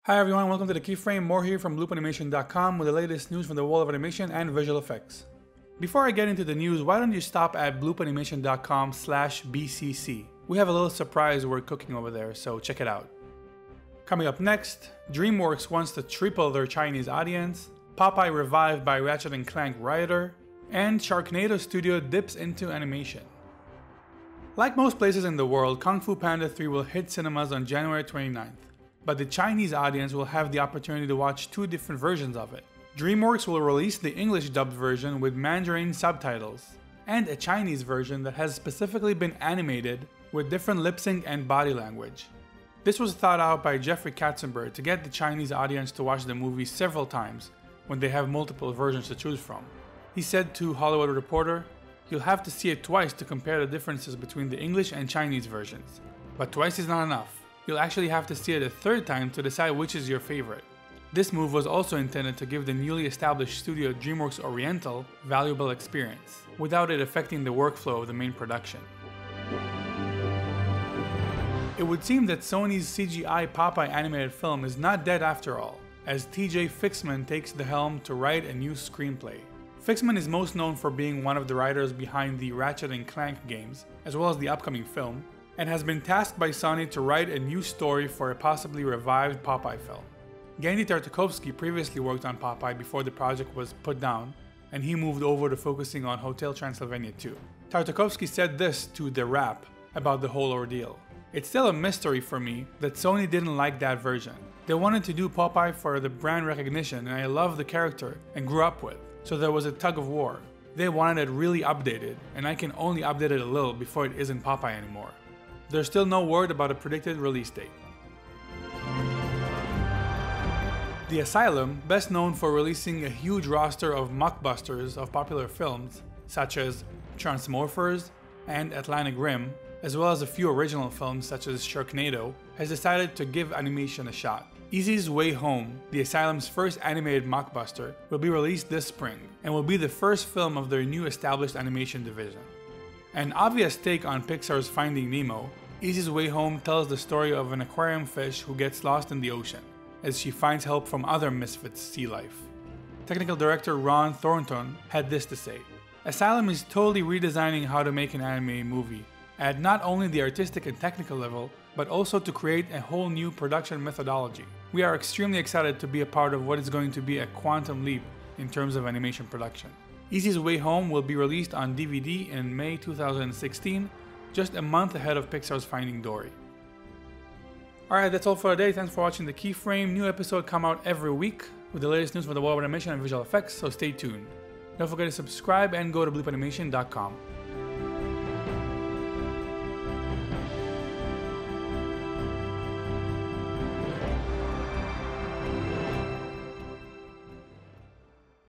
Hi everyone, welcome to the Keyframe. More here from BloopAnimation.com with the latest news from the world of animation and visual effects. Before I get into the news, why don't you stop at BloopAnimation.com/BCC. We have a little surprise we're cooking over there, so check it out. Coming up next, Dreamworks wants to triple their Chinese audience, Popeye revived by Ratchet Clank writer, and Sharknado studio dips into animation. Like most places in the world, Kung Fu Panda 3 will hit cinemas on January 29th. But the Chinese audience will have the opportunity to watch two different versions of it. Dreamworks will release the English dubbed version with Mandarin subtitles, and a Chinese version that has specifically been animated with different lip sync and body language. This was thought out by Jeffrey Katzenberg to get the Chinese audience to watch the movie several times when they have multiple versions to choose from. He said to Hollywood Reporter, "You'll have to see it twice to compare the differences between the English and Chinese versions. But twice is not enough. You'll actually have to see it a third time to decide which is your favorite." This move was also intended to give the newly established studio Dreamworks Oriental valuable experience, without it affecting the workflow of the main production. It would seem that Sony's CGI Popeye animated film is not dead after all, as TJ Fixman takes the helm to write a new screenplay. Fixman is most known for being one of the writers behind the Ratchet Clank games, as well as the upcoming film, and has been tasked by Sony to write a new story for a possibly revived Popeye film. Genndy Tartakovsky previously worked on Popeye before the project was put down, and he moved over to focusing on Hotel Transylvania 2. Tartakovsky said this to The Wrap about the whole ordeal. "It's still a mystery for me that Sony didn't like that version. They wanted to do Popeye for the brand recognition and I love the character and grew up with, so there was a tug of war. They wanted it really updated, and I can only update it a little before it isn't Popeye anymore." There's still no word about a predicted release date. The Asylum, best known for releasing a huge roster of mockbusters of popular films, such as Transmorphers and Atlantic Rim, as well as a few original films such as Sharknado, has decided to give animation a shot. Easy's Way Home, the Asylum's first animated mockbuster, will be released this spring, and will be the first film of their new established animation division. An obvious take on Pixar's Finding Nemo, Easy's Way Home tells the story of an aquarium fish who gets lost in the ocean, as she finds help from other misfits' sea life. Technical director Ron Thornton had this to say, "Asylum is totally redesigning how to make an anime movie, at not only the artistic and technical level, but also to create a whole new production methodology. We are extremely excited to be a part of what is going to be a quantum leap in terms of animation production." Easy's Way Home will be released on DVD in May 2016, just a month ahead of Pixar's Finding Dory. Alright, that's all for today. Thanks for watching the Keyframe. New episode come out every week with the latest news from the world of animation and visual effects, so stay tuned. Don't forget to subscribe and go to BloopAnimation.com.